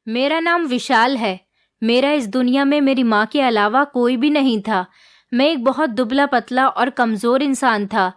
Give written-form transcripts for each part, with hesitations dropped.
मेरा नाम विशाल है। मेरा इस दुनिया में मेरी माँ के अलावा कोई भी नहीं था। मैं एक बहुत दुबला पतला और कमज़ोर इंसान था।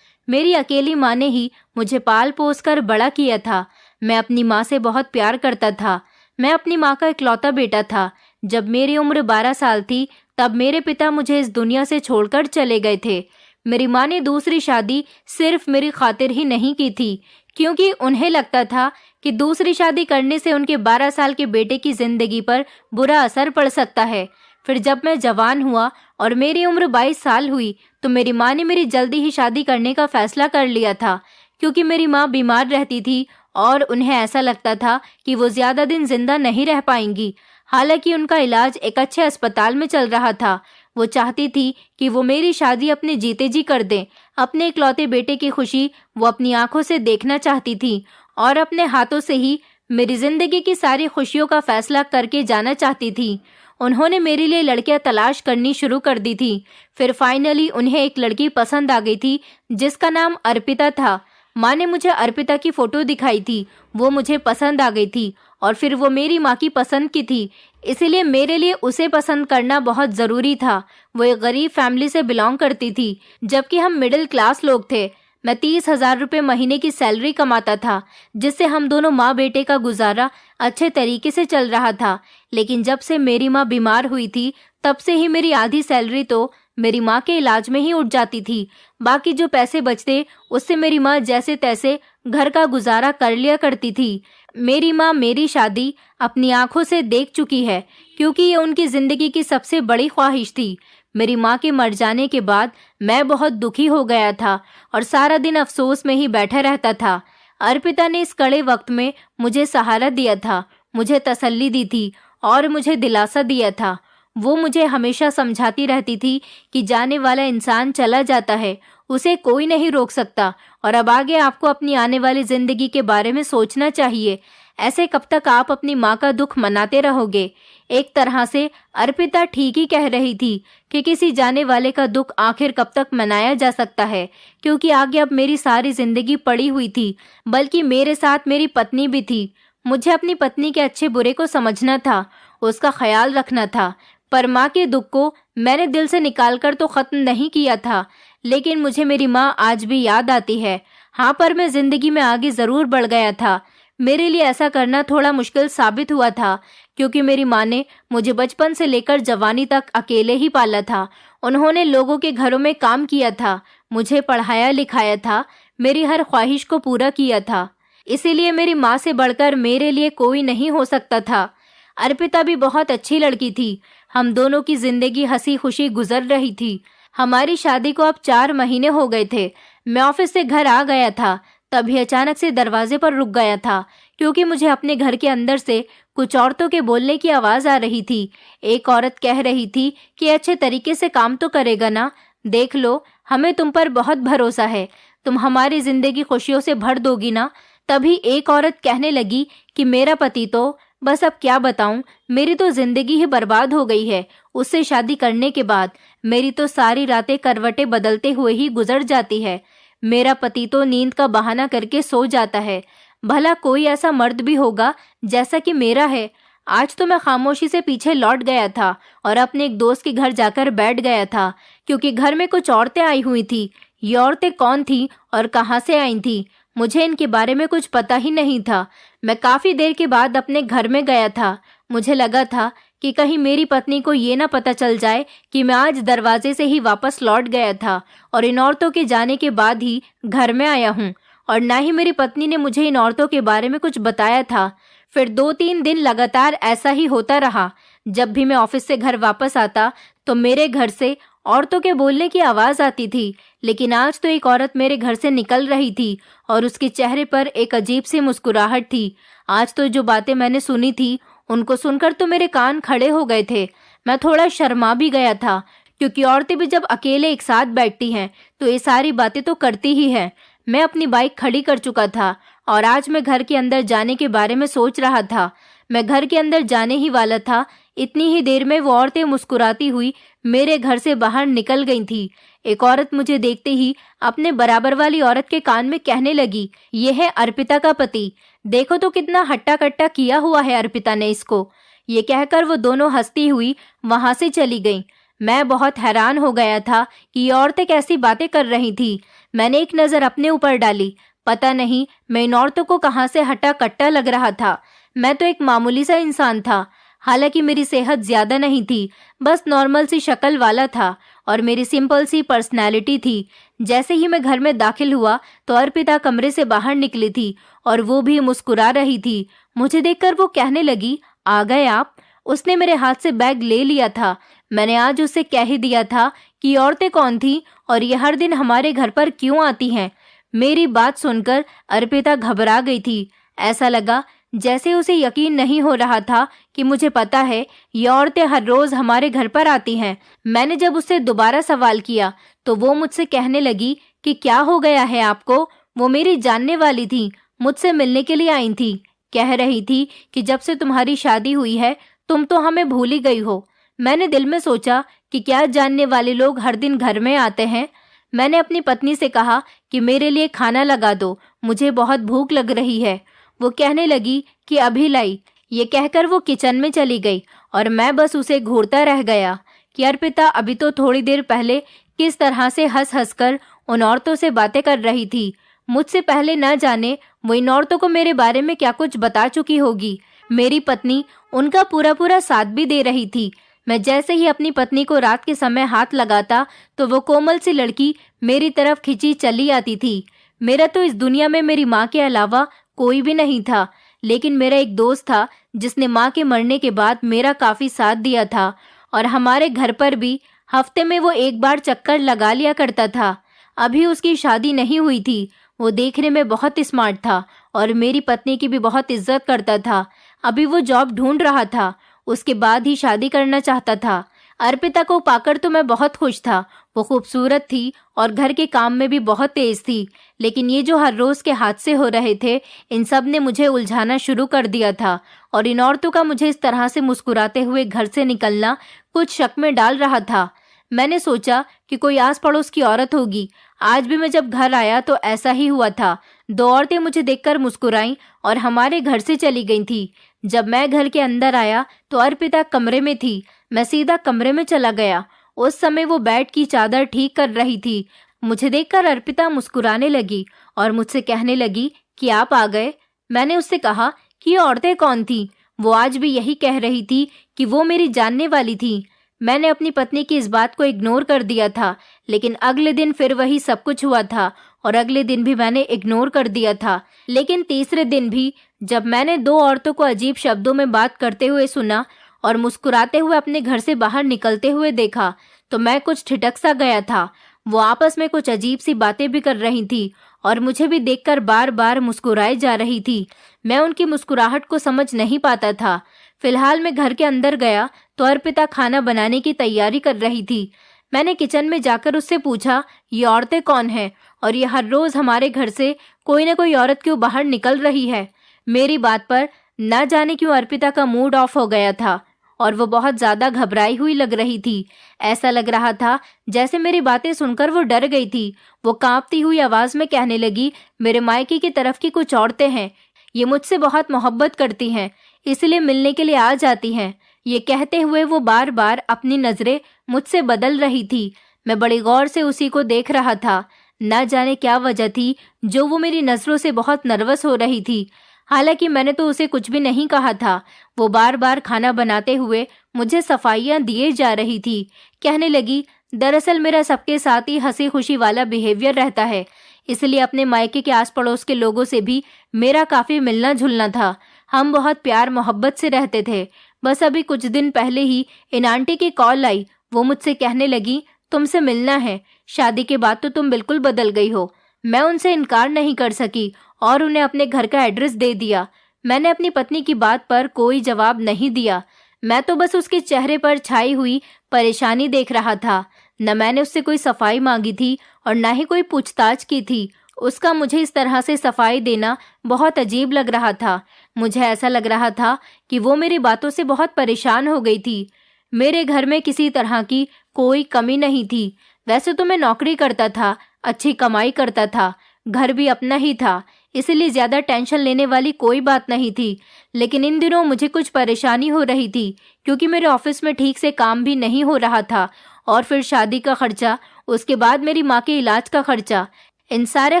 मेरी अकेली माँ ने ही मुझे पाल पोस कर बड़ा किया था। मैं अपनी माँ से बहुत प्यार करता था। मैं अपनी माँ का इकलौता बेटा था। जब मेरी उम्र 12 साल थी तब मेरे पिता मुझे इस दुनिया से छोड़कर चले गए थे। मेरी माँ ने दूसरी शादी सिर्फ मेरी खातिर ही नहीं की थी, क्योंकि उन्हें लगता था कि दूसरी शादी करने से उनके 12 साल के बेटे की जिंदगी पर बुरा असर पड़ सकता है। फिर जब मैं जवान हुआ और मेरी उम्र 22 साल हुई तो मेरी माँ ने मेरी जल्दी ही शादी करने का फैसला कर लिया था, क्योंकि मेरी माँ बीमार रहती थी और उन्हें ऐसा लगता था कि वो ज़्यादा दिन जिंदा नहीं रह पाएंगी। हालांकि उनका इलाज एक अच्छे अस्पताल में चल रहा था। वो चाहती थी कि वो मेरी शादी अपने जीते जी कर दें। अपने इकलौते बेटे की खुशी वो अपनी आंखों से देखना चाहती थी और अपने हाथों से ही मेरी जिंदगी की सारी खुशियों का फैसला करके जाना चाहती थी। उन्होंने मेरे लिए लड़कियां तलाश करनी शुरू कर दी थी। फिर फाइनली उन्हें एक लड़की पसंद आ गई थी जिसका नाम अर्पिता था। माँ ने मुझे अर्पिता की फोटो दिखाई थी। वो मुझे पसंद आ गई थी और फिर वो मेरी माँ की पसंद की थी, इसीलिए मेरे लिए उसे पसंद करना बहुत ज़रूरी था। वो एक गरीब फैमिली से बिलोंग करती थी, जबकि हम मिडिल क्लास लोग थे। मैं 30,000 रुपये महीने की सैलरी कमाता था, जिससे हम दोनों माँ बेटे का गुजारा अच्छे तरीके से चल रहा था। लेकिन जब से मेरी माँ बीमार हुई थी तब से ही मेरी आधी सैलरी तो मेरी माँ के इलाज में ही उठ जाती थी। बाकी जो पैसे बचते उससे मेरी माँ जैसे तैसे घर का गुजारा कर लिया करती थी। मेरी माँ मेरी शादी अपनी आंखों से देख चुकी है, क्योंकि ये उनकी जिंदगी की सबसे बड़ी ख्वाहिश थी। मेरी माँ के मर जाने के बाद मैं बहुत दुखी हो गया था और सारा दिन अफसोस में ही बैठा रहता था। अर्पिता ने इस कड़े वक्त में मुझे सहारा दिया था, मुझे तसल्ली दी थी और मुझे दिलासा दिया था। वो मुझे हमेशा समझाती रहती थी कि जाने वाला इंसान चला जाता है, उसे कोई नहीं रोक सकता और अब आगे आपको अपनी आने वाली जिंदगी के बारे में सोचना चाहिए। ऐसे कब तक आप अपनी माँ का दुख मनाते रहोगे? एक तरह से अर्पिता ठीक ही कह रही थी कि किसी जाने वाले का दुख आखिर कब तक मनाया जा सकता है, क्योंकि आगे अब मेरी सारी जिंदगी पड़ी हुई थी, बल्कि मेरे साथ मेरी पत्नी भी थी। मुझे अपनी पत्नी के अच्छे बुरे को समझना था, उसका ख्याल रखना था। पर माँ के दुख को मैंने दिल से निकालकर तो खत्म नहीं किया था, लेकिन मुझे मेरी माँ आज भी याद आती है। हाँ, पर मैं जिंदगी में आगे जरूर बढ़ गया था। मेरे लिए ऐसा करना थोड़ा मुश्किल साबित हुआ था, क्योंकि मेरी माँ ने मुझे बचपन से लेकर जवानी तक अकेले ही पाला था। उन्होंने लोगों के घरों में काम किया था, मुझे पढ़ाया लिखाया था, मेरी हर ख्वाहिश को पूरा किया था। इसीलिए मेरी माँ से बढ़कर मेरे लिए कोई नहीं हो सकता था। अर्पिता भी बहुत अच्छी लड़की थी। हम दोनों की जिंदगी हंसी खुशी गुजर रही थी। हमारी शादी को अब 4 महीने हो गए थे। मैं ऑफिस से घर आ गया था, तभी अचानक से दरवाजे पर रुक गया था, क्योंकि मुझे अपने घर के अंदर से कुछ औरतों के बोलने की आवाज़ आ रही थी। एक औरत कह रही थी कि अच्छे तरीके से काम तो करेगा ना, देख लो, हमें तुम पर बहुत भरोसा है, तुम हमारी जिंदगी खुशियों से भर दोगी ना। तभी एक औरत कहने लगी कि मेरा पति तो बस अब क्या बताऊं, मेरी तो जिंदगी ही बर्बाद हो गई है। उससे शादी करने के बाद मेरी तो सारी रातें करवटें बदलते हुए ही गुजर जाती है। मेरा पति तो नींद का बहाना करके सो जाता है। भला कोई ऐसा मर्द भी होगा जैसा कि मेरा है? आज तो मैं खामोशी से पीछे लौट गया था और अपने एक दोस्त के घर जाकर बैठ गया था, क्योंकि घर में कुछ औरतें आई हुई थी। ये औरतें कौन थी और कहाँ से आई थी, मुझे इनके बारे में कुछ पता ही नहीं था। मैं काफी देर के बाद अपने घर में गया था। मुझे लगा था कि कहीं मेरी पत्नी को ये ना पता चल जाए कि मैं आज दरवाजे से ही वापस लौट गया था और इन औरतों के जाने के बाद ही घर में आया हूँ, और ना ही मेरी पत्नी ने मुझे इन औरतों के बारे में कुछ बताया था। फिर 2-3 दिन लगातार ऐसा ही होता रहा। जब भी मैं ऑफिस से घर वापस आता तो मेरे घर से औरतों के बोलने की आवाज़ आती थी, लेकिन आज तो एक औरत मेरे घर से निकल रही थी और उसके चेहरे पर एक अजीब सी मुस्कुराहट थी। आज तो जो बातें मैंने सुनी थी उनको सुनकर तो मेरे कान खड़े हो गए थे। मैं थोड़ा शर्मा भी गया था, क्योंकि औरतें भी जब अकेले एक साथ बैठती हैं तो ये सारी बातें तो करती ही हैं। मैं अपनी बाइक खड़ी कर चुका था और आज मैं घर के अंदर जाने के बारे में सोच रहा था। मैं घर के अंदर जाने ही वाला था, इतनी ही देर में वो औरतें मुस्कुराती हुई मेरे घर से बाहर निकल गई थी। एक औरत मुझे देखते ही अपने बराबर वाली औरत के कान में कहने लगी, ये है अर्पिता का पति। देखो तो कितना हट्टा कट्टा किया हुआ है अर्पिता ने इसको। ये कहकर वो दोनों हंसती हुई वहां से चली गईं। मैं बहुत हैरान हो गया था कि ये औरतें कैसी बातें कर रही थी। मैंने एक नज़र अपने ऊपर डाली। पता नहीं मैं इन औरतों को कहाँ से हट्टा कट्टा लग रहा था। मैं तो एक मामूली सा इंसान था। हालांकि मेरी सेहत ज्यादा नहीं थी, बस नॉर्मल सी शक्ल वाला था और मेरी सिंपल सी पर्सनैलिटी थी। जैसे ही मैं घर में दाखिल हुआ तो अर्पिता कमरे से बाहर निकली थी और वो भी मुस्कुरा रही थी। मुझे देखकर वो कहने लगी, आ गए आप। उसने मेरे हाथ से बैग ले लिया था। मैंने आज उससे कह ही दिया था कि ये औरतें कौन थी और ये हर दिन हमारे घर पर क्यों आती हैं। मेरी बात सुनकर अर्पिता घबरा गई थी। ऐसा लगा जैसे उसे यकीन नहीं हो रहा था कि मुझे पता है ये औरतें हर रोज हमारे घर पर आती हैं। मैंने जब उससे दोबारा सवाल किया तो वो मुझसे कहने लगी कि क्या हो गया है आपको। वो मेरी जानने वाली थी, मुझसे मिलने के लिए आई थी। कह रही थी कि जब से तुम्हारी शादी हुई है तुम तो हमें भूल ही गई हो। मैंने दिल में सोचा कि क्या जानने वाले लोग हर दिन घर में आते हैं। मैंने अपनी पत्नी से कहा कि मेरे लिए खाना लगा दो, मुझे बहुत भूख लग रही है। वो कहने लगी कि अभी लाई। ये कहकर वो किचन में चली गई और मैं बस उसे घूरता रह गया कि अर्पिता अभी तो थोड़ी देर पहले किस तरह से हंस हंस कर उन औरतों से बातें कर रही थी। मुझसे पहले न जाने वो इन औरतों को मेरे बारे में क्या कुछ बता चुकी होगी। मेरी पत्नी उनका पूरा पूरा साथ भी दे रही थी। मैं जैसे ही अपनी पत्नी को रात के समय हाथ लगाता तो वो कोमल सी लड़की मेरी तरफ खिंची चली आती थी। मेरा तो इस दुनिया में मेरी माँ के अलावा कोई भी नहीं था, लेकिन मेरा एक दोस्त था जिसने माँ के मरने के बाद मेरा काफी साथ दिया था और हमारे घर पर भी हफ्ते में वो एक बार चक्कर लगा लिया करता था। अभी उसकी शादी नहीं हुई थी। वो देखने में बहुत स्मार्ट था और मेरी पत्नी की भी बहुत इज्जत करता था। अभी वो जॉब ढूंढ रहा था, उसके बाद ही शादी करना चाहता था। अर्पिता को पाकर तो मैं बहुत खुश था। वो खूबसूरत थी और घर के काम में भी बहुत तेज थी, लेकिन ये जो हर रोज के हादसे हो रहे थे इन सब ने मुझे उलझाना शुरू कर दिया था और इन औरतों का मुझे इस तरह से मुस्कुराते हुए घर से निकलना कुछ शक में डाल रहा था। मैंने सोचा कि कोई आस पड़ोस की औरत होगी। आज भी मैं जब घर आया तो ऐसा ही हुआ था। दो औरतें मुझे देखकर मुस्कुराईं और हमारे घर से चली गई थी। जब मैं घर के अंदर आया तो अर्पिता कमरे में थी। मैं सीधा कमरे में चला गया। उस समय वो बेड की चादर ठीक कर रही थी। मुझे देखकर अर्पिता मुस्कुराने लगी और मुझसे कहने लगी कि आप आ गए। मैंने उससे कहा कि ये औरतें कौन थी। वो आज भी यही कह रही थी कि वो मेरी जानने वाली थी। मैंने अपनी पत्नी की इस बात को इग्नोर कर दिया था, लेकिन अगले दिन फिर वही सब कुछ हुआ था और अगले दिन भी मैंने इग्नोर कर दिया था। लेकिन तीसरे दिन भी जब मैंने दो औरतों को अजीब शब्दों में बात करते हुए सुना और मुस्कुराते हुए अपने घर से बाहर निकलते हुए देखा तो मैं कुछ ठिठक सा गया था। वो आपस में कुछ अजीब सी बातें भी कर रही थी और मुझे भी देखकर बार बार मुस्कुराए जा रही थी। मैं उनकी मुस्कुराहट को समझ नहीं पाता था। फिलहाल मैं घर के अंदर गया तो अर्पिता खाना बनाने की तैयारी कर रही थी। मैंने किचन में जाकर उससे पूछा, ये औरतें कौन हैं और ये हर रोज हमारे घर से कोई न कोई औरत क्यों बाहर निकल रही है। मेरी बात पर न जाने क्यों अर्पिता का मूड ऑफ हो गया था और वो बहुत ज्यादा घबराई हुई लग रही थी। ऐसा लग रहा था जैसे मेरी बातें सुनकर वो डर गई थी। वो कांपती हुई आवाज में कहने लगी, मेरे मायके की तरफ की कुछ औरतें हैं, ये मुझसे बहुत मोहब्बत करती हैं, इसलिए मिलने के लिए आ जाती हैं। ये कहते हुए वो बार बार अपनी नजरें मुझसे बदल रही थी। मैं बड़ी गौर से उसी को देख रहा था। न जाने क्या वजह थी जो वो मेरी नजरों से बहुत नर्वस हो रही थी। हालांकि मैंने तो उसे कुछ भी नहीं कहा था। वो बार बार खाना बनाते हुए मुझे सफाइयाँ दिए जा रही थी। कहने लगी, दरअसल मेरा सबके साथ ही हंसी खुशी वाला बिहेवियर रहता है, इसलिए अपने मायके के आस पड़ोस के लोगों से भी मेरा काफी मिलना जुलना था। हम बहुत प्यार मोहब्बत से रहते थे। बस अभी कुछ दिन पहले ही इन आंटी की कॉल आई। वो मुझसे कहने लगी, तुमसे मिलना है, शादी के बाद तो तुम बिल्कुल बदल गई हो। मैं उनसे इनकार नहीं कर सकी और उन्हें अपने घर का एड्रेस दे दिया। मैंने अपनी पत्नी की बात पर कोई जवाब नहीं दिया। मैं तो बस उसके चेहरे पर छाई हुई परेशानी देख रहा था। न मैंने उससे कोई सफाई मांगी थी और न ही कोई पूछताछ की थी। उसका मुझे इस तरह से सफाई देना बहुत अजीब लग रहा था। मुझे ऐसा लग रहा था कि वो मेरी बातों से बहुत परेशान हो गई थी। मेरे घर में किसी तरह की कोई कमी नहीं थी। वैसे तो मैं नौकरी करता था, अच्छी कमाई करता था, घर भी अपना ही था, इसलिए ज़्यादा टेंशन लेने वाली कोई बात नहीं थी। लेकिन इन दिनों मुझे कुछ परेशानी हो रही थी, क्योंकि मेरे ऑफिस में ठीक से काम भी नहीं हो रहा था, और फिर शादी का खर्चा, उसके बाद मेरी माँ के इलाज का खर्चा, इन सारे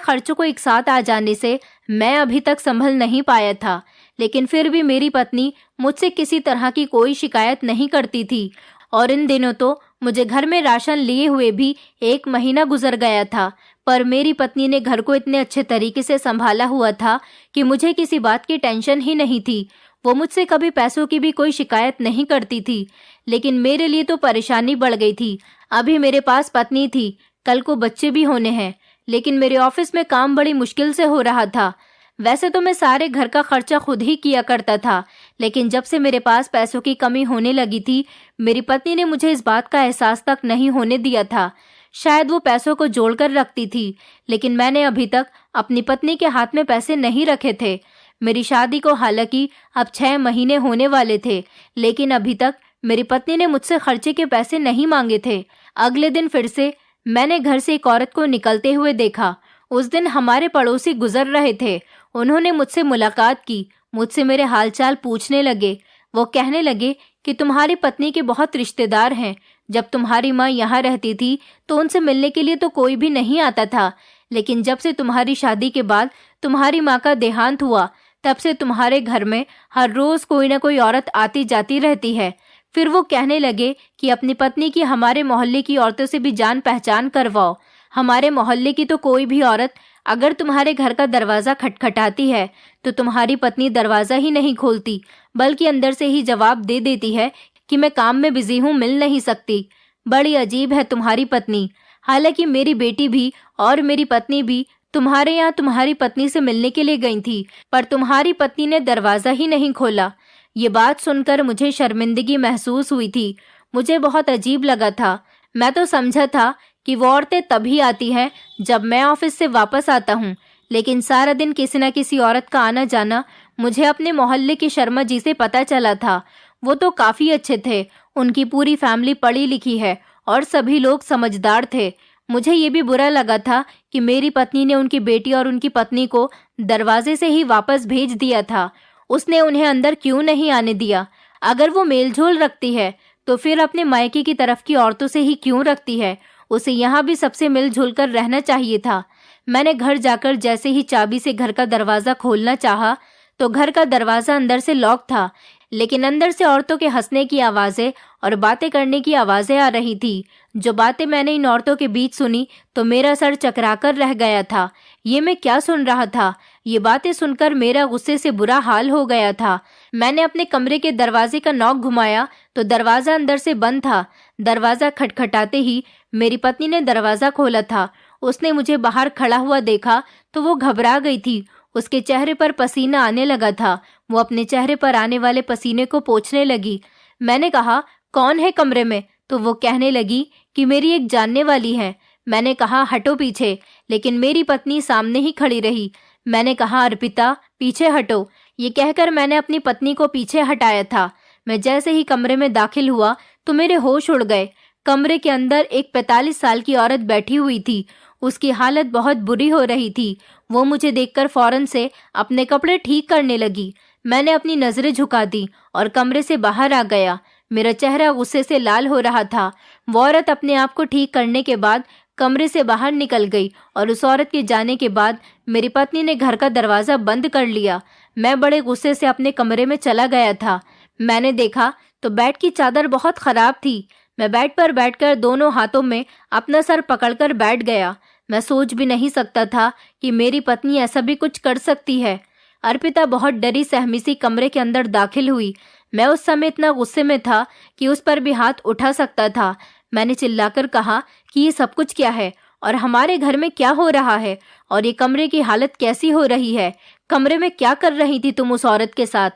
खर्चों को एक साथ आ जाने से मैं अभी तक संभल नहीं पाया था। लेकिन फिर भी मेरी पत्नी मुझसे किसी तरह की कोई शिकायत नहीं करती थी, और इन दिनों तो मुझे घर में राशन लिए हुए भी 1 महीना गुजर गया था। पर मेरी पत्नी ने घर को इतने अच्छे तरीके से संभाला हुआ था कि मुझे किसी बात की टेंशन ही नहीं थी। वो मुझसे कभी पैसों की भी कोई शिकायत नहीं करती थी। लेकिन मेरे लिए तो परेशानी बढ़ गई थी। अभी मेरे पास पत्नी थी, कल को बच्चे भी होने हैं, लेकिन मेरे ऑफिस में काम बड़ी मुश्किल से हो रहा था। वैसे तो मैं सारे घर का खर्चा खुद ही किया करता था, लेकिन जब से मेरे पास पैसों की कमी होने लगी थी, मेरी पत्नी ने मुझे इस बात का एहसास तक नहीं होने दिया था। शायद वो पैसों को जोड़कर रखती थी, लेकिन मैंने अभी तक अपनी पत्नी के हाथ में पैसे नहीं रखे थे। मेरी शादी को हालांकि अब 6 महीने होने वाले थे, लेकिन अभी तक मेरी पत्नी ने मुझसे खर्चे के पैसे नहीं मांगे थे। अगले दिन फिर से मैंने घर से एक औरत को निकलते हुए देखा। उस दिन हमारे पड़ोसी गुजर रहे थे। उन्होंने मुझसे मुलाकात की, मुझसे मेरे हालचाल पूछने लगे। वो कहने लगे कि तुम्हारी पत्नी के बहुत रिश्तेदार हैं। जब तुम्हारी माँ यहाँ रहती थी तो उनसे मिलने के लिए तो कोई भी नहीं आता था, लेकिन जब से तुम्हारी शादी के बाद तुम्हारी माँ का देहांत हुआ, तब से तुम्हारे घर में हर रोज कोई ना कोई औरत आती जाती रहती है। फिर वो कहने लगे कि अपनी पत्नी की हमारे मोहल्ले की औरतों से भी जान पहचान करवाओ। हमारे मोहल्ले की तो कोई भी औरत अगर तुम्हारे घर का दरवाज़ा खटखटाती है तो तुम्हारी पत्नी दरवाज़ा ही नहीं खोलती, बल्कि अंदर से ही जवाब दे देती है कि मैं काम में बिजी हूँ, मिल नहीं सकती। बड़ी अजीब है तुम्हारी पत्नी। हालांकि मेरी बेटी भी और मेरी पत्नी भी तुम्हारे यहाँ तुम्हारी पत्नी से मिलने के लिए गई थी, पर तुम्हारी पत्नी ने दरवाज़ा ही नहीं खोला। ये बात सुनकर मुझे शर्मिंदगी महसूस हुई थी। मुझे बहुत अजीब लगा था। मैं तो समझा था कि वो औरतें तभी आती हैं जब मैं ऑफिस से वापस आता हूँ, लेकिन सारा दिन किसी न किसी औरत का आना जाना मुझे अपने मोहल्ले की शर्मा जी से पता चला था। वो तो काफ़ी अच्छे थे, उनकी पूरी फैमिली पढ़ी लिखी है और सभी लोग समझदार थे। मुझे ये भी बुरा लगा था कि मेरी पत्नी ने उनकी बेटी और उनकी पत्नी को दरवाजे से ही वापस भेज दिया था। उसने उन्हें अंदर क्यों नहीं आने दिया? अगर वो मेलझोल रखती है तो फिर अपने मायके की तरफ की औरतों से ही क्यों रखती है? उसे यहाँ भी सबसे मिलजुल कर रहना चाहिए था। मैंने घर जाकर जैसे ही चाबी से घर का दरवाज़ा खोलना चाहा तो घर का दरवाज़ा अंदर से लॉक था, लेकिन अंदर से औरतों के हंसने की आवाज़ें और बातें करने की आवाज़ें आ रही थी। जो बातें मैंने इन औरतों के बीच सुनी तो मेरा सर चकराकर रह गया था। ये मैं क्या सुन रहा था? ये बातें सुनकर मेरा गुस्से से बुरा हाल हो गया था। मैंने अपने कमरे के दरवाजे का नॉक घुमाया तो दरवाज़ा अंदर से बंद था। दरवाज़ा खटखटाते ही मेरी पत्नी ने दरवाज़ा खोला था। उसने मुझे बाहर खड़ा हुआ देखा तो वो घबरा गई थी। उसके चेहरे पर पसीना आने लगा था। वो अपने चेहरे पर आने वाले पसीने को पोंछने लगी। मैंने कहा, कौन है कमरे में? तो वो कहने लगी कि मेरी एक जानने वाली है। मैंने कहा, हटो पीछे, लेकिन मेरी पत्नी सामने ही खड़ी रही। मैंने कहा, अर्पिता पीछे हटो। ये कहकर मैंने अपनी पत्नी को पीछे हटाया था। मैं जैसे ही कमरे में दाखिल हुआ तो मेरे होश उड़ गए। कमरे के अंदर एक 45 साल की औरत बैठी हुई थी। उसकी हालत बहुत बुरी हो रही थी। वो मुझे देखकर फौरन से अपने कपड़े ठीक करने लगी। मैंने अपनी नज़रें झुका दी और कमरे से बाहर आ गया। मेरा चेहरा गुस्से से लाल हो रहा था। वो औरत अपने आप को ठीक करने के बाद कमरे से बाहर निकल गई और उस औरत के जाने के बाद मेरी पत्नी ने घर का दरवाज़ा बंद कर लिया। मैं बड़े गुस्से से अपने कमरे में चला गया था। मैंने देखा तो बेड की चादर बहुत ख़राब थी। मैं बेड पर बैठकर दोनों हाथों में अपना सर पकड़कर बैठ गया। मैं सोच भी नहीं सकता था कि मेरी पत्नी ऐसा भी कुछ कर सकती है। अर्पिता बहुत डरी सहमी सी कमरे के अंदर दाखिल हुई। मैं उस समय इतना गुस्से में था कि उस पर भी हाथ उठा सकता था। मैंने चिल्लाकर कहा कि ये सब कुछ क्या है और हमारे घर में क्या हो रहा है और ये कमरे की हालत कैसी हो रही है? कमरे में क्या कर रही थी तुम उस औरत के साथ?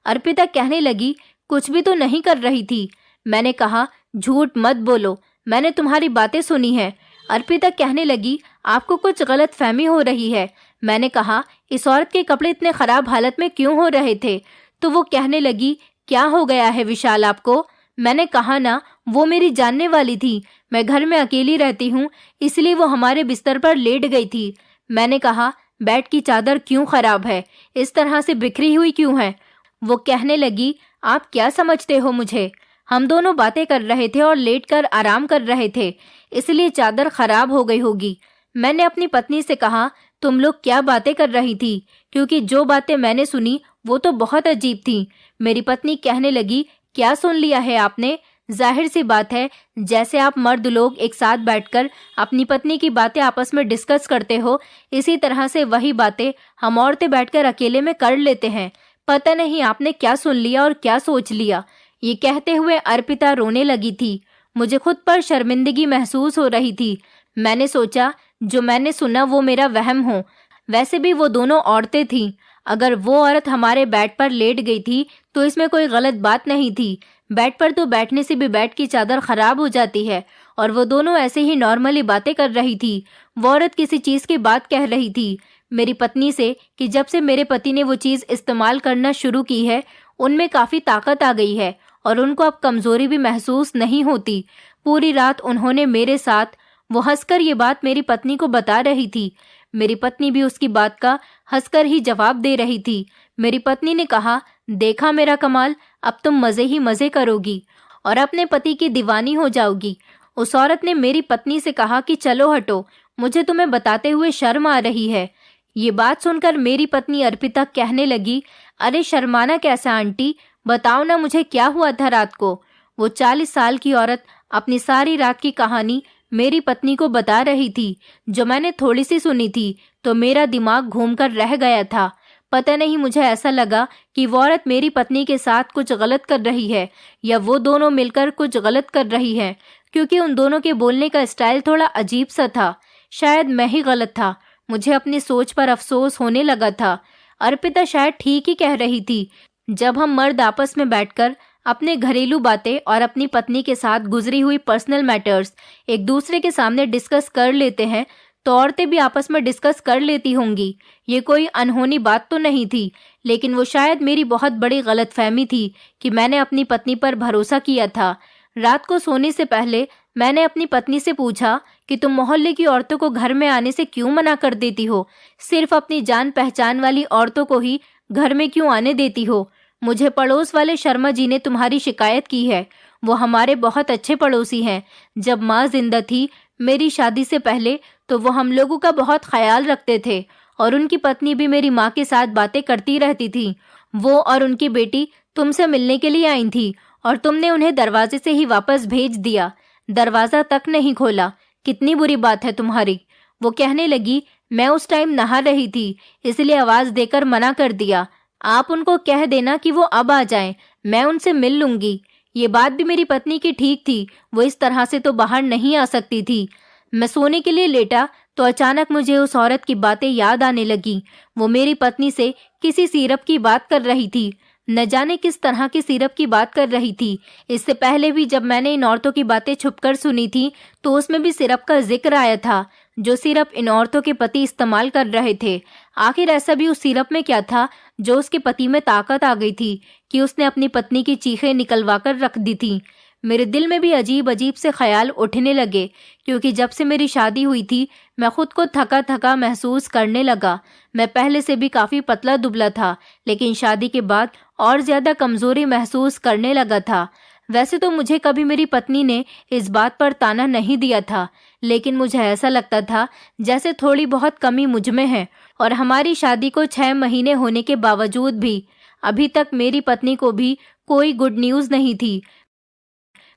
अर्पिता कहने लगी, कुछ भी तो नहीं कर रही थी। मैंने कहा, झूठ मत बोलो, मैंने तुम्हारी बातें सुनी हैं। अर्पिता कहने लगी, आपको कुछ गलत फहमी हो रही है। मैंने कहा, इस औरत के कपड़े इतने खराब हालत में क्यों हो रहे थे? तो वो कहने लगी, क्या हो गया है विशाल आपको? मैंने कहा ना, वो मेरी जानने वाली थी। मैं घर में अकेली रहती हूँ, इसलिए वो हमारे बिस्तर पर लेट गई थी। मैंने कहा, बेड की चादर क्यों खराब है, इस तरह से बिखरी हुई क्यों है। वो कहने लगी, आप क्या समझते हो मुझे? हम दोनों बातें कर रहे थे और लेटकर आराम कर रहे थे, इसलिए चादर खराब हो गई होगी। मैंने अपनी पत्नी से कहा, तुम लोग क्या बातें कर रही थी, क्योंकि जो बातें मैंने सुनी वो तो बहुत अजीब थी। मेरी पत्नी कहने लगी, क्या सुन लिया है आपने? जाहिर सी बात है, जैसे आप मर्द लोग एक साथ बैठकर अपनी पत्नी की बातें आपस में डिस्कस करते हो, इसी तरह से वही बातें हम औरतें बैठकर अकेले में कर लेते हैं। पता नहीं आपने क्या सुन लिया और क्या सोच लिया। ये कहते हुए अर्पिता रोने लगी थी। मुझे खुद पर शर्मिंदगी महसूस हो रही थी। मैंने सोचा, जो मैंने सुना वो मेरा वहम हो। वैसे भी वो दोनों औरतें थीं। अगर वो औरत हमारे बेड पर लेट गई थी तो इसमें कोई गलत बात नहीं थी। बेड पर तो बैठने से भी बेड की चादर खराब हो जाती है, और वो दोनों ऐसे ही नॉर्मली बातें कर रही थी। वो औरत किसी चीज़ की बात कह रही थी मेरी पत्नी से कि जब से मेरे पति ने वो चीज़ इस्तेमाल करना शुरू की है, उनमें काफ़ी ताकत आ गई है और उनको अब कमज़ोरी भी महसूस नहीं होती। पूरी रात उन्होंने मेरे साथ, वो हंसकर ये बात मेरी पत्नी को बता रही थी। मेरी पत्नी भी उसकी बात का हंसकर ही जवाब दे रही थी। मेरी पत्नी ने कहा, देखा मेरा कमाल, अब तुम मज़े ही मज़े करोगी और अपने पति की दीवानी हो जाओगी। उस औरत ने मेरी पत्नी से कहा कि चलो हटो, मुझे तुम्हें बताते हुए शर्म आ रही है। ये बात सुनकर मेरी पत्नी अर्पिता कहने लगी, अरे शर्माना कैसा आंटी, बताओ ना मुझे क्या हुआ था रात को। वो 40 साल की औरत अपनी सारी रात की कहानी मेरी पत्नी को बता रही थी, जो मैंने थोड़ी सी सुनी थी तो मेरा दिमाग घूमकर रह गया था। पता नहीं, मुझे ऐसा लगा कि वो औरत मेरी पत्नी के साथ कुछ गलत कर रही है या वो दोनों मिलकर कुछ गलत कर रही है, क्योंकि उन दोनों के बोलने का स्टाइल थोड़ा अजीब सा था। शायद मैं ही गलत था। मुझे अपनी सोच पर अफसोस होने लगा था। अर्पिता शायद ठीक ही कह रही थी। जब हम मर्द आपस में बैठकर अपने घरेलू बातें और अपनी पत्नी के साथ गुजरी हुई पर्सनल मैटर्स एक दूसरे के सामने डिस्कस कर लेते हैं, तो औरतें भी आपस में डिस्कस कर लेती होंगी। ये कोई अनहोनी बात तो नहीं थी, लेकिन वो शायद मेरी बहुत बड़ी गलतफहमी थी कि मैंने अपनी पत्नी पर भरोसा किया था। रात को सोने से पहले मैंने अपनी पत्नी से पूछा कि तुम मोहल्ले की औरतों को घर में आने से क्यों मना कर देती हो? सिर्फ अपनी जान पहचान वाली औरतों को ही घर में क्यों आने देती हो? मुझे पड़ोस वाले शर्मा जी ने तुम्हारी शिकायत की है। वो हमारे बहुत अच्छे पड़ोसी हैं। जब माँ जिंदा थी मेरी शादी से पहले, तो वो हम लोगों का बहुत ख्याल रखते थे और उनकी पत्नी भी मेरी माँ के साथ बातें करती रहती थी। वो और उनकी बेटी तुमसे मिलने के लिए आई थी और तुमने उन्हें दरवाजे से ही वापस भेज दिया, दरवाज़ा तक नहीं खोला। कितनी बुरी बात है तुम्हारी। वो कहने लगी, मैं उस टाइम नहा रही थी, इसलिए आवाज़ देकर मना कर दिया। आप उनको कह देना कि वो अब आ जाएं, मैं उनसे मिल लूंगी। ये बात भी मेरी पत्नी की ठीक थी। वो इस तरह से तो बाहर नहीं आ सकती थी। मैं सोने के लिए लेटा तो अचानक मुझे उस औरत की बातें याद आने लगी। वो मेरी पत्नी से किसी सिरप की बात कर रही थी। न जाने किस तरह की सिरप की बात कर रही थी। इससे पहले भी जब मैंने इन औरतों की बातें छुपकर सुनी थी तो उसमें भी सिरप का जिक्र आया था, जो सिरप इन औरतों के पति इस्तेमाल कर रहे थे। आखिर ऐसा भी उस सिरप में क्या था जो उसके पति में ताकत आ गई थी कि उसने अपनी पत्नी की चीखें निकलवा कर रख दी थी। मेरे दिल में भी अजीब अजीब से ख्याल उठने लगे, क्योंकि जब से मेरी शादी हुई थी मैं खुद को थका थका महसूस करने लगा। मैं पहले से भी काफ़ी पतला दुबला था, लेकिन शादी के बाद और ज़्यादा कमज़ोरी महसूस करने लगा था। वैसे तो मुझे कभी मेरी पत्नी ने इस बात पर ताना नहीं दिया था, लेकिन मुझे ऐसा लगता था जैसे थोड़ी बहुत कमी मुझ में है। और हमारी शादी को 6 महीने होने के बावजूद भी अभी तक मेरी पत्नी को भी कोई गुड न्यूज़ नहीं थी।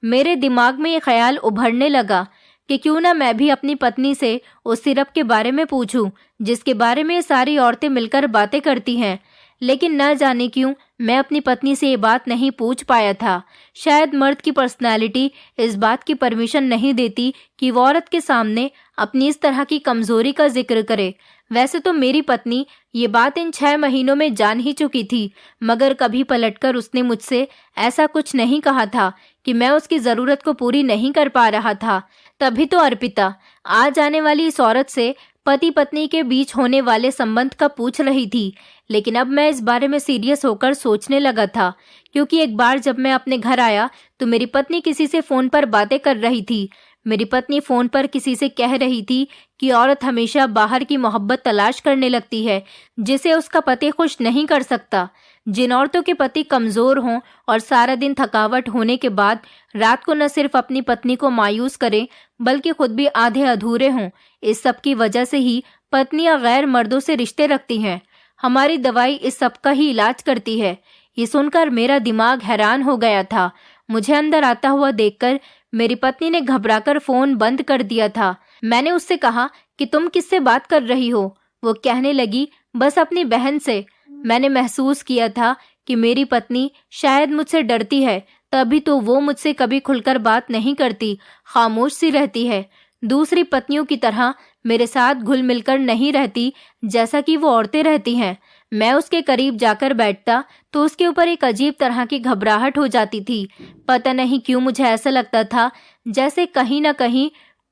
मेरे दिमाग में ये ख्याल उभरने लगा कि क्यों ना मैं भी अपनी पत्नी से उस सिरप के बारे में पूछूं, जिसके बारे में सारी औरतें मिलकर बातें करती हैं। लेकिन न जाने क्यों मैं अपनी पत्नी से ये बात नहीं पूछ पाया था। शायद मर्द की पर्सनालिटी इस बात की परमिशन नहीं देती कि वो औरत के सामने अपनी इस तरह की कमज़ोरी का जिक्र करे। वैसे तो मेरी पत्नी ये बात इन 6 महीनों में जान ही चुकी थी, मगर कभी पलटकर उसने मुझसे ऐसा कुछ नहीं कहा था कि मैं उसकी ज़रूरत को पूरी नहीं कर पा रहा था। तभी तो अर्पिता आज आने वाली इस औरत से पति पत्नी के बीच होने वाले संबंध का पूछ रही थी। लेकिन अब मैं इस बारे में सीरियस होकर सोचने लगा था, क्योंकि एक बार जब मैं अपने घर आया तो मेरी पत्नी किसी से फ़ोन पर बातें कर रही थी। मेरी पत्नी फ़ोन पर किसी से कह रही थी कि औरत हमेशा बाहर की मोहब्बत तलाश करने लगती है जिसे उसका पति खुश नहीं कर सकता। जिन औरतों के पति कमज़ोर हों और सारा दिन थकावट होने के बाद रात को न सिर्फ अपनी पत्नी को मायूस करें बल्कि खुद भी आधे अधूरे हों, इस सब की वजह से ही पत्नियां गैर मर्दों से रिश्ते रखती हैं। हमारी दवाई इस सब का ही इलाज करती है। ये सुनकर मेरा दिमाग हैरान हो गया था। मुझे अंदर आता हुआ देखकर मेरी पत्नी ने घबराकर फ़ोन बंद कर दिया था। मैंने उससे कहा कि तुम किससे बात कर रही हो? वो कहने लगी, बस अपनी बहन से। मैंने महसूस किया था कि मेरी पत्नी शायद मुझसे डरती है, तभी तो वो मुझसे कभी खुलकर बात नहीं करती, खामोश सी रहती है। दूसरी पत्नियों की तरह मेरे साथ घुल मिलकर नहीं रहती जैसा कि वो औरतें रहती हैं। मैं उसके करीब जाकर बैठता तो उसके ऊपर एक अजीब तरह की घबराहट हो जाती थी। पता नहीं क्यों मुझे ऐसा लगता था जैसे कहीं ना कहीं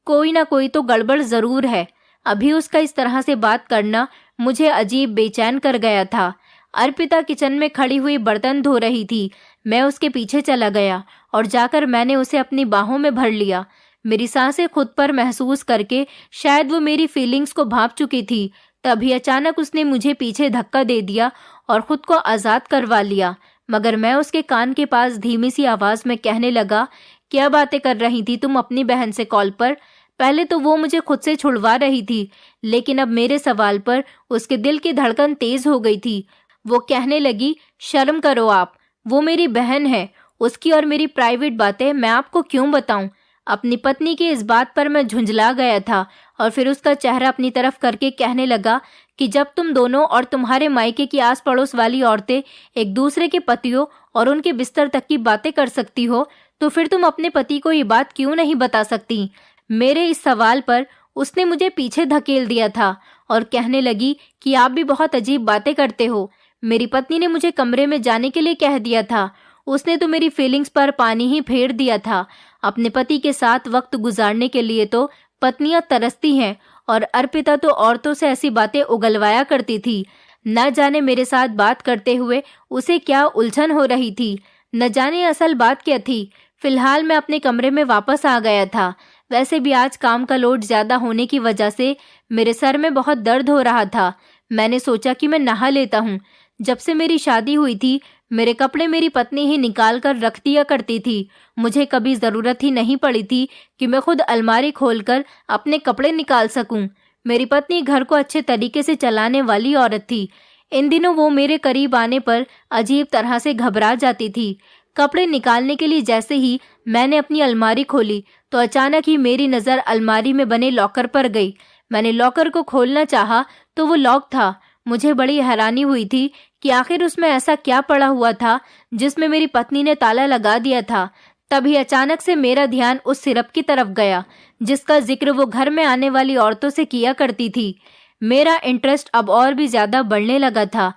कोई ना कोई तो गड़बड़ ज़रूर है। अभी उसका इस तरह से बात करना मुझे अजीब बेचैन कर गया था। अर्पिता किचन में खड़ी हुई बर्तन धो रही थी। मैं उसके पीछे चला गया और जाकर मैंने उसे अपनी बाहों में भर लिया। मेरी सांसें खुद पर महसूस करके शायद वो मेरी फीलिंग्स को भांप चुकी थी। तभी अचानक उसने मुझे पीछे धक्का दे दिया और खुद को आज़ाद करवा लिया। मगर मैं उसके कान के पास धीमी सी आवाज़ में कहने लगा, क्या बातें कर रही थी तुम अपनी बहन से कॉल पर? पहले तो वो मुझे खुद से छुड़वा रही थी, लेकिन अब मेरे सवाल पर उसके दिल की धड़कन तेज हो गई थी। वो कहने लगी, शर्म करो आप, वो मेरी बहन है, उसकी और मेरी प्राइवेट बातें मैं आपको क्यों बताऊं? अपनी पत्नी की इस बात पर मैं झुंझला गया था और फिर उसका चेहरा अपनी तरफ करके कहने लगा कि जब तुम दोनों और तुम्हारे मायके की आस पड़ोस वाली औरतें एक दूसरे के पतियों और उनके बिस्तर तक की बातें कर सकती हो, तो फिर तुम अपने पति को ये बात क्यों नहीं बता सकती? मेरे इस सवाल पर उसने मुझे पीछे धकेल दिया था और कहने लगी कि आप भी बहुत अजीब बातें करते हो। मेरी पत्नी ने मुझे कमरे में जाने के लिए कह दिया था। उसने तो मेरी फीलिंग्स पर पानी ही फेर दिया था। अपने पति के साथ वक्त गुजारने के लिए तो पत्नियां तरसती हैं और अर्पिता तो औरतों से ऐसी बातें उगलवाया करती थी। न जाने मेरे साथ बात करते हुए उसे क्या उलझन हो रही थी, न जाने असल बात क्या थी। फिलहाल मैं अपने कमरे में वापस आ गया था। वैसे भी आज काम का लोड ज्यादा होने की वजह से मेरे सर में बहुत दर्द हो रहा था। मैंने सोचा कि मैं नहा लेता हूँ। जब से मेरी शादी हुई थी मेरे कपड़े मेरी पत्नी ही निकाल कर रख दिया करती थी। मुझे कभी ज़रूरत ही नहीं पड़ी थी कि मैं खुद अलमारी खोलकर अपने कपड़े निकाल सकूं। मेरी पत्नी घर को अच्छे तरीके से चलाने वाली औरत थी। इन दिनों वो मेरे करीब आने पर अजीब तरह से घबरा जाती थी। कपड़े निकालने के लिए जैसे ही मैंने अपनी अलमारी खोली तो अचानक ही मेरी नज़र अलमारी में बने लॉकर पर गई। मैंने लॉकर को खोलना चाहा तो वो लॉक था। मुझे बड़ी हैरानी हुई थी कि आखिर उसमें ऐसा क्या पड़ा हुआ था जिसमें मेरी पत्नी ने ताला लगा दिया था। तभी अचानक से मेरा ध्यान उस सिरप की तरफ गया जिसका जिक्र वो घर में आने वाली औरतों से किया करती थी। मेरा इंटरेस्ट अब और भी ज्यादा बढ़ने लगा था।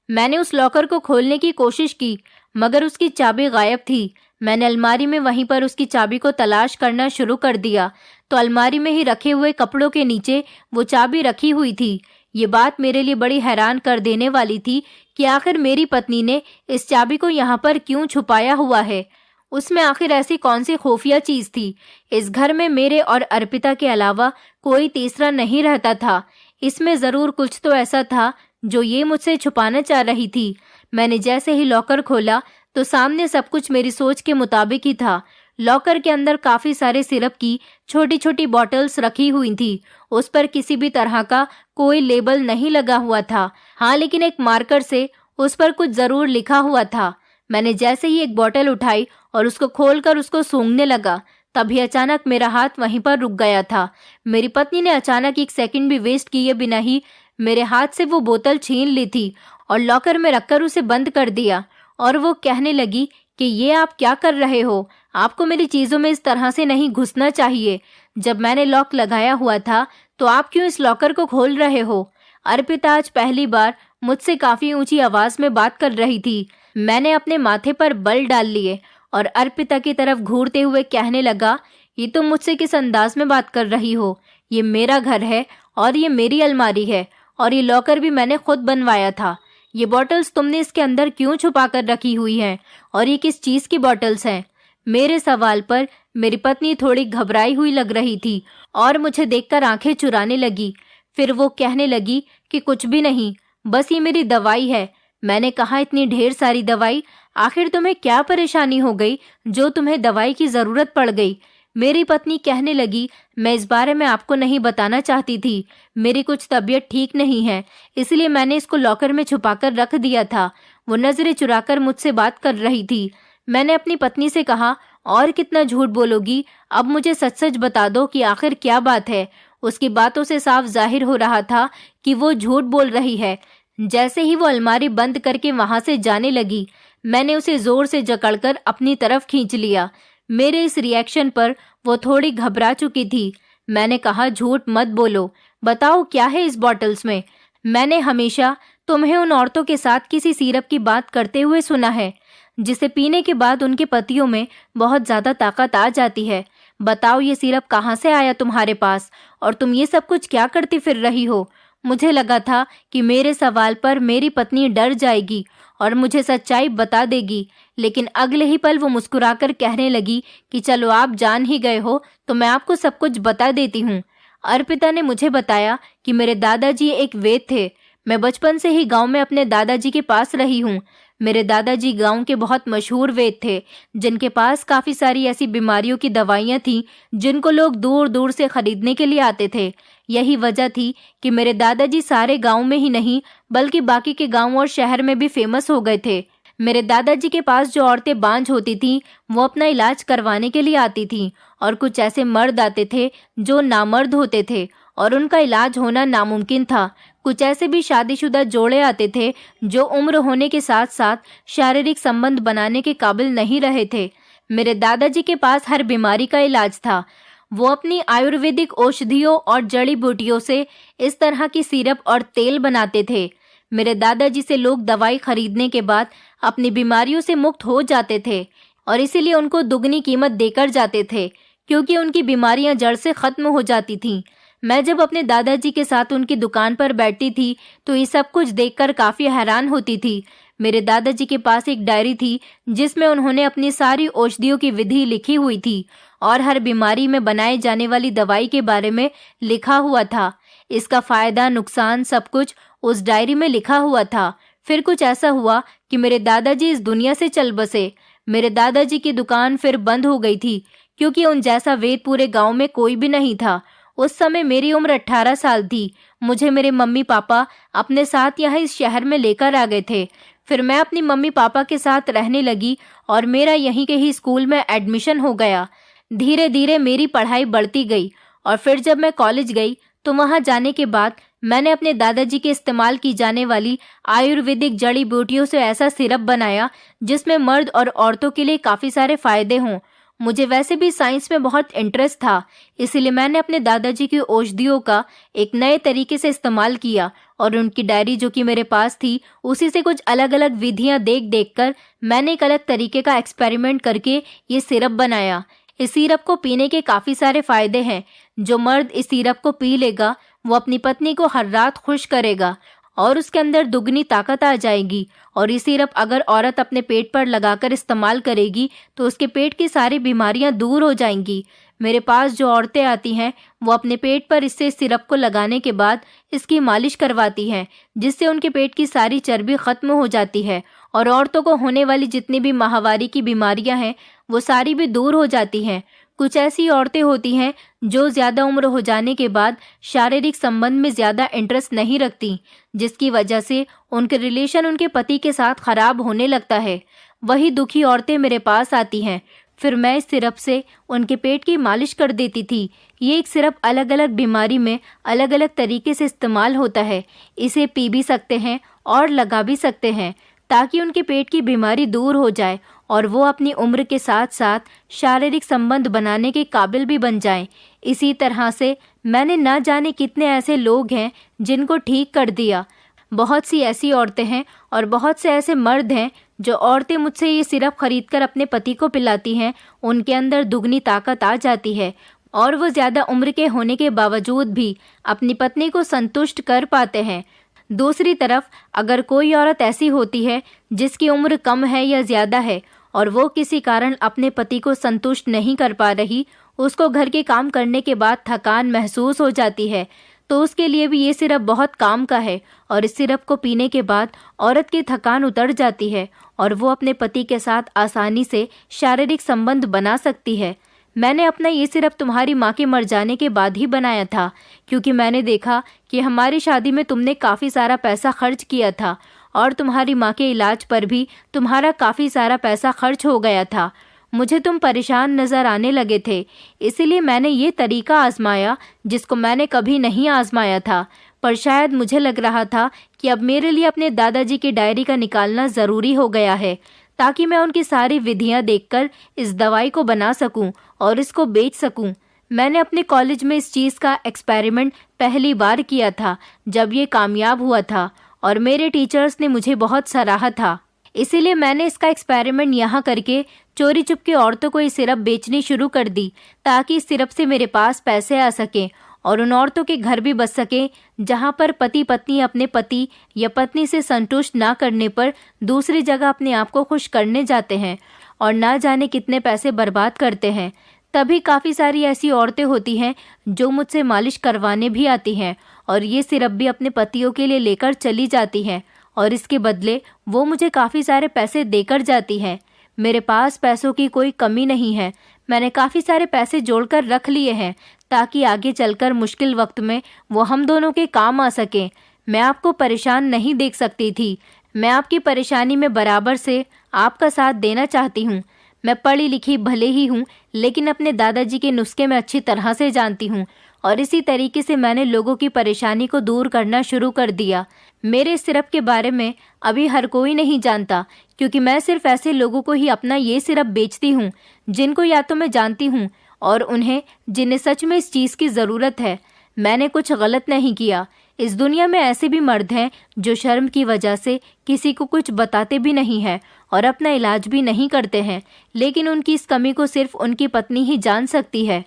मैंने उस लॉकर को खोलने की कोशिश की मगर उसकी चाबी गायब थी। मैंने अलमारी में वहीं पर उसकी चाबी को तलाश करना शुरू कर दिया तो अलमारी में ही रखे हुए कपड़ों के नीचे वो चाबी रखी हुई थी। ये बात मेरे लिए बड़ी हैरान कर देने वाली थी कि आखिर मेरी पत्नी ने इस चाबी को यहाँ पर क्यों छुपाया हुआ है। उसमें आखिर ऐसी कौन सी खुफिया चीज थी? इस घर में मेरे और अर्पिता के अलावा कोई तीसरा नहीं रहता था। इसमें जरूर कुछ तो ऐसा था जो ये मुझसे छुपाना चाह रही थी। मैंने जैसे ही लॉकर खोला तो सामने सब कुछ मेरी सोच के मुताबिक ही था। लॉकर के अंदर काफी सारे सिरप की छोटी छोटी बॉटल्स रखी हुई थी। उस पर किसी भी तरह का कोई लेबल नहीं लगा हुआ था। हाँ, लेकिन एक मार्कर से उस पर कुछ जरूर लिखा हुआ था। मैंने जैसे ही एक बोतल उठाई और उसको खोलकर उसको सूंघने लगा तभी अचानक मेरा हाथ वहीं पर रुक गया था। मेरी पत्नी ने अचानक एक सेकंड भी वेस्ट किए बिना ही मेरे हाथ से वो बोतल छीन ली थी और लॉकर में रखकर उसे बंद कर दिया। और वो कहने लगी कि ये आप क्या कर रहे हो? आपको मेरी चीज़ों में इस तरह से नहीं घुसना चाहिए। जब मैंने लॉक लगाया हुआ था तो आप क्यों इस लॉकर को खोल रहे हो? अर्पिता आज पहली बार मुझसे काफ़ी ऊंची आवाज़ में बात कर रही थी। मैंने अपने माथे पर बल डाल लिए और अर्पिता की तरफ घूरते हुए कहने लगा, ये तुम मुझसे किस अंदाज में बात कर रही हो? ये मेरा घर है और ये मेरी अलमारी है और ये लॉकर भी मैंने खुद बनवाया था। ये बॉटल्स तुमने इसके अंदर क्यों छुपा कर रखी हुई हैं और ये किस चीज़ की बॉटल्स हैं? मेरे सवाल पर मेरी पत्नी थोड़ी घबराई हुई लग रही थी और मुझे देखकर आंखें चुराने लगी। फिर वो कहने लगी कि कुछ भी नहीं, बस ये मेरी दवाई है। मैंने कहा, इतनी ढेर सारी दवाई? आखिर तुम्हें क्या परेशानी हो गई जो तुम्हें दवाई की जरूरत पड़ गई? मेरी पत्नी कहने लगी, मैं इस बारे में आपको नहीं बताना चाहती थी। मेरी कुछ तबीयत ठीक नहीं है, इसलिए मैंने इसको लॉकर में छुपाकर रख दिया था। वो नजरें चुराकर मुझसे बात कर रही थी। मैंने अपनी पत्नी से कहा, और कितना झूठ बोलोगी? अब मुझे सच सच बता दो कि आखिर क्या बात है। उसकी बातों से साफ जाहिर हो रहा था कि वो झूठ बोल रही है। जैसे ही वो अलमारी बंद करके वहां से जाने लगी, मैंने उसे जोर से जकड़कर अपनी तरफ खींच लिया। मेरे इस रिएक्शन पर वो थोड़ी घबरा चुकी थी। मैंने कहा, झूठ मत बोलो, बताओ क्या है इस बॉटल्स में। मैंने हमेशा तुम्हें उन औरतों के साथ किसी सिरप की बात करते हुए सुना है जिसे पीने के बाद उनके पतियों में बहुत ज्यादा ताकत आ जाती है। बताओ ये सिरप कहाँ से आया तुम्हारे पास, और तुम ये सब कुछ क्या करती फिर रही हो? मुझे लगा था कि मेरे सवाल पर मेरी पत्नी डर जाएगी और मुझे सच्चाई बता देगी, लेकिन अगले ही पल वो मुस्कुराकर कहने लगी कि चलो आप जान ही गए हो तो मैं आपको सब कुछ बता देती हूँ। अर्पिता ने मुझे बताया कि मेरे दादाजी एक वैद्य थे। मैं बचपन से ही गांव में अपने दादाजी के पास रही हूँ। मेरे दादाजी गांव के बहुत मशहूर वैद्य थे, जिनके पास काफी सारी ऐसी बीमारियों की दवाइयाँ थीं जिनको लोग दूर दूर से खरीदने के लिए आते थे। यही वजह थी कि मेरे दादाजी सारे गांव में ही नहीं बल्कि बाकी के गांव और शहर में भी फेमस हो गए थे। मेरे दादाजी के पास जो औरतें बांझ होती थीं वो अपना इलाज करवाने के लिए आती थीं, और कुछ ऐसे मर्द आते थे जो नामर्द होते थे और उनका इलाज होना नामुमकिन था। कुछ ऐसे भी शादीशुदा जोड़े आते थे जो उम्र होने के साथ साथ शारीरिक संबंध बनाने के काबिल नहीं रहे थे। मेरे दादाजी के पास हर बीमारी का इलाज था। वो अपनी आयुर्वेदिक औषधियों और जड़ी बूटियों से इस तरह की सिरप और तेल बनाते थे। मेरे दादाजी से लोग दवाई खरीदने के बाद अपनी बीमारियों से मुक्त हो जाते थे और इसीलिए उनको दुगनी कीमत देकर जाते थे, क्योंकि उनकी बीमारियां जड़ से खत्म हो जाती थीं। मैं जब अपने दादाजी के साथ उनकी दुकान पर बैठती थी तो ये सब कुछ देखकर काफी हैरान होती थी। मेरे दादाजी के पास एक डायरी थी जिसमें उन्होंने अपनी सारी औषधियों की विधि लिखी हुई थी और हर बीमारी में बनाए जाने वाली दवाई के बारे में लिखा हुआ था। इसका फायदा नुकसान सब कुछ उस डायरी में लिखा हुआ था। फिर कुछ ऐसा हुआ कि मेरे दादाजी इस दुनिया से चल बसे। मेरे दादाजी की दुकान फिर बंद हो गई थी, क्योंकि उन जैसा वैद्य पूरे गांव में कोई भी नहीं था। उस समय मेरी उम्र 18 साल थी। मुझे मेरे मम्मी पापा अपने साथ यहाँ इस शहर में लेकर आ गए थे। फिर मैं अपनी मम्मी पापा के साथ रहने लगी और मेरा यहीं के ही स्कूल में एडमिशन हो गया। धीरे धीरे मेरी पढ़ाई बढ़ती गई और फिर जब मैं कॉलेज गई तो वहाँ जाने के बाद मैंने अपने दादाजी के इस्तेमाल की जाने वाली आयुर्वेदिक जड़ी बूटियों से ऐसा सिरप बनाया जिसमें मर्द और औरतों के लिए काफ़ी सारे फायदे हों। मुझे वैसे भी साइंस में बहुत इंटरेस्ट था, इसलिए मैंने अपने दादाजी की औषधियों का एक नए तरीके से इस्तेमाल किया और उनकी डायरी जो कि मेरे पास थी उसी से कुछ अलग अलग विधियां देख देख कर मैंने एक अलग तरीके का एक्सपेरिमेंट करके ये सिरप बनाया। इस सिरप को पीने के काफ़ी सारे फायदे हैं। जो मर्द इस सिरप को पी लेगा वो अपनी पत्नी को हर रात खुश करेगा और उसके अंदर दुगनी ताकत आ जाएगी। और ये सिरप अगर औरत अपने पेट पर लगाकर इस्तेमाल करेगी तो उसके पेट की सारी बीमारियां दूर हो जाएंगी। मेरे पास जो औरतें आती हैं वो अपने पेट पर इससे सिरप को लगाने के बाद इसकी मालिश करवाती हैं, जिससे उनके पेट की सारी चर्बी खत्म हो जाती है और औरतों को होने वाली जितनी भी माहवारी की बीमारियां हैं वो सारी भी दूर हो जाती हैं। कुछ ऐसी औरतें होती हैं जो ज़्यादा उम्र हो जाने के बाद शारीरिक संबंध में ज़्यादा इंटरेस्ट नहीं रखती, जिसकी वजह से उनके रिलेशन उनके पति के साथ ख़राब होने लगता है। वही दुखी औरतें मेरे पास आती हैं, फिर मैं इस सिरप से उनके पेट की मालिश कर देती थी। ये एक सिरप अलग अलग बीमारी में अलग अलग तरीके से इस्तेमाल होता है। इसे पी भी सकते हैं और लगा भी सकते हैं ताकि उनके पेट की बीमारी दूर हो जाए और वो अपनी उम्र के साथ साथ शारीरिक संबंध बनाने के काबिल भी बन जाएं। इसी तरह से मैंने न जाने कितने ऐसे लोग हैं जिनको ठीक कर दिया। बहुत सी ऐसी औरतें हैं और बहुत से ऐसे मर्द हैं जो औरतें मुझसे ये सिरप खरीदकर अपने पति को पिलाती हैं, उनके अंदर दुगनी ताकत आ जाती है और वो ज़्यादा उम्र के होने के बावजूद भी अपनी पत्नी को संतुष्ट कर पाते हैं। दूसरी तरफ अगर कोई औरत ऐसी होती है जिसकी उम्र कम है या ज़्यादा है और वो किसी कारण अपने पति को संतुष्ट नहीं कर पा रही, उसको घर के काम करने के बाद थकान महसूस हो जाती है, तो उसके लिए भी ये सिरप बहुत काम का है और इस सिरप को पीने के बाद औरत की थकान उतर जाती है और वो अपने पति के साथ आसानी से शारीरिक संबंध बना सकती है। मैंने अपना ये सिरप तुम्हारी माँ के मर जाने के बाद ही बनाया था, क्योंकि मैंने देखा कि हमारी शादी में तुमने काफ़ी सारा पैसा खर्च किया था और तुम्हारी माँ के इलाज पर भी तुम्हारा काफ़ी सारा पैसा खर्च हो गया था। मुझे तुम परेशान नज़र आने लगे थे, इसीलिए मैंने ये तरीका आजमाया जिसको मैंने कभी नहीं आजमाया था। पर शायद मुझे लग रहा था कि अब मेरे लिए अपने दादाजी की डायरी का निकालना ज़रूरी हो गया है, ताकि मैं उनकी सारी विधियां देखकर इस दवाई को बना सकूं और इसको बेच सकूं। मैंने अपने कॉलेज में इस चीज़ का एक्सपेरिमेंट पहली बार किया था जब ये कामयाब हुआ था और मेरे टीचर्स ने मुझे बहुत सराहा था। इसीलिए मैंने इसका एक्सपेरिमेंट यहाँ करके चोरी चुपके औरतों को ये सिरप बेचनी शुरू कर दी, ताकि इस सिरप से मेरे पास पैसे आ सकें और उन औरतों के घर भी बच सके जहाँ पर पति पत्नी अपने पति या पत्नी से संतुष्ट ना करने पर दूसरी जगह अपने आप को खुश करने जाते हैं और ना जाने कितने पैसे बर्बाद करते हैं। तभी काफ़ी सारी ऐसी औरतें होती हैं जो मुझसे मालिश करवाने भी आती हैं और ये सिरप भी अपने पतियों के लिए लेकर चली जाती हैं और इसके बदले वो मुझे काफ़ी सारे पैसे देकर जाती हैं। मेरे पास पैसों की कोई कमी नहीं है, मैंने काफ़ी सारे पैसे जोड़कर रख लिए हैं ताकि आगे चलकर मुश्किल वक्त में वो हम दोनों के काम आ सकें। मैं आपको परेशान नहीं देख सकती थी, मैं आपकी परेशानी में बराबर से आपका साथ देना चाहती हूँ। मैं पढ़ी लिखी भले ही हूँ, लेकिन अपने दादाजी के नुस्खे मैं अच्छी तरह से जानती हूँ और इसी तरीके से मैंने लोगों की परेशानी को दूर करना शुरू कर दिया। मेरे सिरप के बारे में अभी हर कोई नहीं जानता, क्योंकि मैं सिर्फ ऐसे लोगों को ही अपना ये सिरप बेचती हूँ जिनको या तो मैं जानती हूँ और उन्हें जिन्हें सच में इस चीज़ की ज़रूरत है। मैंने कुछ गलत नहीं किया। इस दुनिया में ऐसे भी मर्द हैं जो शर्म की वजह से किसी को कुछ बताते भी नहीं हैं और अपना इलाज भी नहीं करते हैं, लेकिन उनकी इस कमी को सिर्फ उनकी पत्नी ही जान सकती है।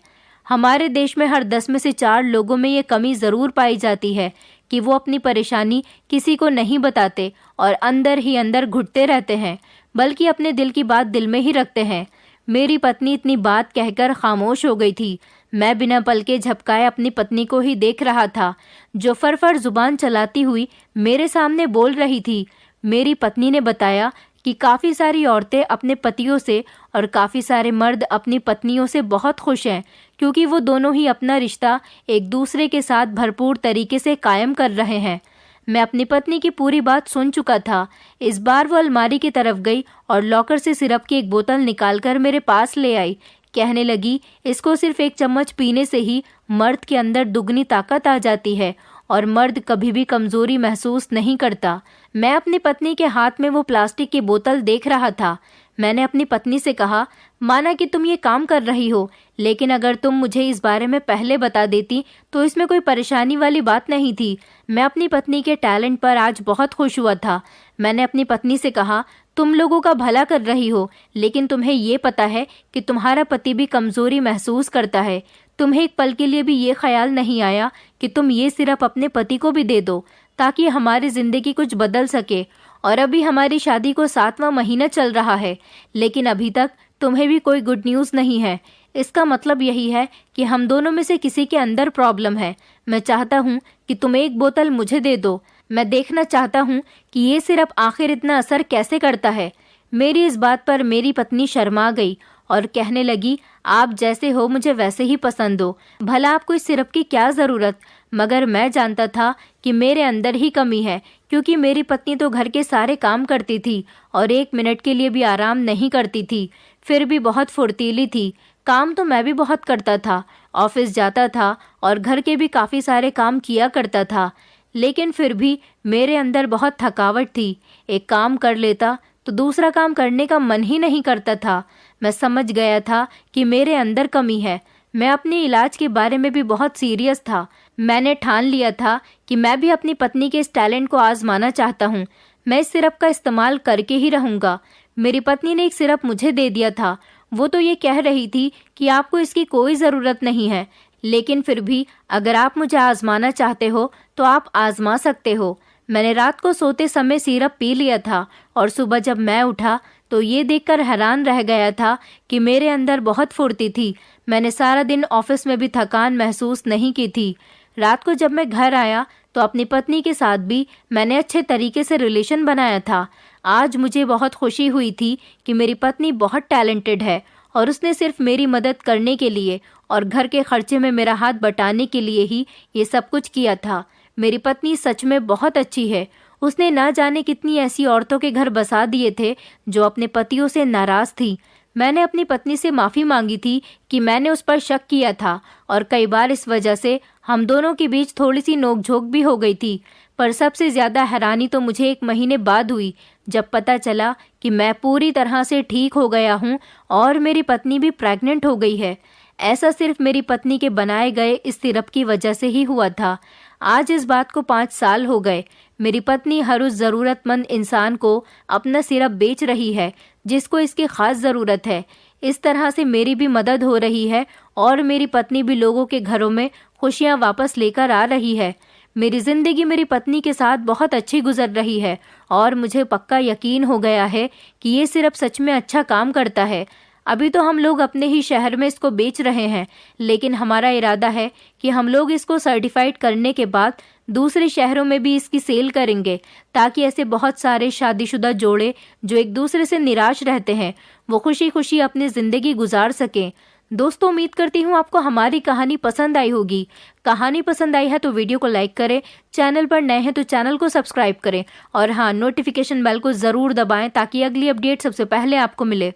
हमारे देश में हर 10 में से 4 लोगों में ये कमी ज़रूर पाई जाती है कि वो अपनी परेशानी किसी को नहीं बताते और अंदर ही अंदर घुटते रहते हैं, बल्कि अपने दिल की बात दिल में ही रखते हैं। मेरी पत्नी इतनी बात कहकर खामोश हो गई थी। मैं बिना पलके झपकाए अपनी पत्नी को ही देख रहा था, जो फरफर जुबान चलाती हुई मेरे सामने बोल रही थी। मेरी पत्नी ने बताया कि काफ़ी सारी औरतें अपने पतियों से और काफ़ी सारे मर्द अपनी पत्नियों से बहुत खुश हैं, क्योंकि वो दोनों ही अपना रिश्ता एक दूसरे के साथ भरपूर तरीके से कायम कर रहे हैं। मैं अपनी पत्नी की पूरी बात सुन चुका था। इस बार वो अलमारी की तरफ गई और लॉकर से सिरप की एक बोतल निकालकर मेरे पास ले आई। कहने लगी, इसको सिर्फ 1 चम्मच पीने से ही मर्द के अंदर दुगनी ताकत आ जाती है और मर्द कभी भी कमज़ोरी महसूस नहीं करता। मैं अपनी पत्नी के हाथ में वो प्लास्टिक की बोतल देख रहा था। मैंने अपनी पत्नी से कहा, माना कि तुम ये काम कर रही हो, लेकिन अगर तुम मुझे इस बारे में पहले बता देती तो इसमें कोई परेशानी वाली बात नहीं थी। मैं अपनी पत्नी के टैलेंट पर आज बहुत खुश हुआ था। मैंने अपनी पत्नी से कहा, तुम लोगों का भला कर रही हो, लेकिन तुम्हें ये पता है कि तुम्हारा पति भी कमज़ोरी महसूस करता है। तुम्हें एक पल के लिए भी ये ख्याल नहीं आया कि तुम ये सिर्फ अपने पति को भी दे दो ताकि हमारी ज़िंदगी कुछ बदल सके। और अभी हमारी शादी को 7वां महीना चल रहा है, लेकिन अभी तक तुम्हें भी कोई गुड न्यूज़ नहीं है। इसका मतलब यही है कि हम दोनों में से किसी के अंदर प्रॉब्लम है। मैं चाहता हूँ कि तुम एक बोतल मुझे दे दो। मैं देखना चाहता हूँ कि ये सिर्फ आखिर इतना असर कैसे करता है। मेरी इस बात पर मेरी पत्नी शर्मा गई और कहने लगी, आप जैसे हो मुझे वैसे ही पसंद हो, भला आपको इस सिरप की क्या ज़रूरत। मगर मैं जानता था कि मेरे अंदर ही कमी है, क्योंकि मेरी पत्नी तो घर के सारे काम करती थी और 1 मिनट के लिए भी आराम नहीं करती थी, फिर भी बहुत फुर्तीली थी। काम तो मैं भी बहुत करता था, ऑफिस जाता था और घर के भी काफ़ी सारे काम किया करता था, लेकिन फिर भी मेरे अंदर बहुत थकावट थी। एक काम कर लेता तो दूसरा काम करने का मन ही नहीं करता था। मैं समझ गया था कि मेरे अंदर कमी है। मैं अपने इलाज के बारे में भी बहुत सीरियस था। मैंने ठान लिया था कि मैं भी अपनी पत्नी के इस टैलेंट को आजमाना चाहता हूँ। मैं इस सिरप का इस्तेमाल करके ही रहूँगा। मेरी पत्नी ने एक सिरप मुझे दे दिया था। वो तो ये कह रही थी कि आपको इसकी कोई ज़रूरत नहीं है, लेकिन फिर भी अगर आप मुझे आजमाना चाहते हो तो आप आजमा सकते हो। मैंने रात को सोते समय सिरप पी लिया था और सुबह जब मैं उठा तो ये देखकर हैरान रह गया था कि मेरे अंदर बहुत फुर्ती थी। मैंने सारा दिन ऑफिस में भी थकान महसूस नहीं की थी। रात को जब मैं घर आया तो अपनी पत्नी के साथ भी मैंने अच्छे तरीके से रिलेशन बनाया था। आज मुझे बहुत खुशी हुई थी कि मेरी पत्नी बहुत टैलेंटेड है और उसने सिर्फ मेरी मदद करने के लिए और घर के खर्चे में मेरा हाथ बटाने के लिए ही ये सब कुछ किया था। मेरी पत्नी सच में बहुत अच्छी है। उसने ना जाने कितनी ऐसी औरतों के घर बसा दिए थे जो अपने पतियों से नाराज थी। मैंने अपनी पत्नी से माफ़ी मांगी थी कि मैंने उस पर शक किया था और कई बार इस वजह से हम दोनों के बीच थोड़ी सी नोकझोंक भी हो गई थी। पर सबसे ज़्यादा हैरानी तो मुझे 1 महीने बाद हुई जब पता चला कि मैं पूरी तरह से ठीक हो गया हूँ और मेरी पत्नी भी प्रेग्नेंट हो गई है। ऐसा सिर्फ मेरी पत्नी के बनाए गए इस सिरप की वजह से ही हुआ था। आज इस बात को 5 साल हो गए। मेरी पत्नी हर उस ज़रूरतमंद इंसान को अपना सिरप बेच रही है जिसको इसकी ख़ास ज़रूरत है। इस तरह से मेरी भी मदद हो रही है और मेरी पत्नी भी लोगों के घरों में खुशियाँ वापस लेकर आ रही है। मेरी ज़िंदगी मेरी पत्नी के साथ बहुत अच्छी गुजर रही है और मुझे पक्का यकीन हो गया है कि ये सिरप सच में अच्छा काम करता है। अभी तो हम लोग अपने ही शहर में इसको बेच रहे हैं, लेकिन हमारा इरादा है कि हम लोग इसको सर्टिफाइड करने के बाद दूसरे शहरों में भी इसकी सेल करेंगे, ताकि ऐसे बहुत सारे शादीशुदा जोड़े जो एक दूसरे से निराश रहते हैं वो खुशी खुशी अपनी ज़िंदगी गुजार सकें। दोस्तों, उम्मीद करती हूँ आपको हमारी कहानी पसंद आई होगी। कहानी पसंद आई है तो वीडियो को लाइक करें, चैनल पर नए हैं तो चैनल को सब्सक्राइब करें और हाँ, नोटिफिकेशन बेल को ज़रूर दबाएं ताकि अगली अपडेट सबसे पहले आपको मिले।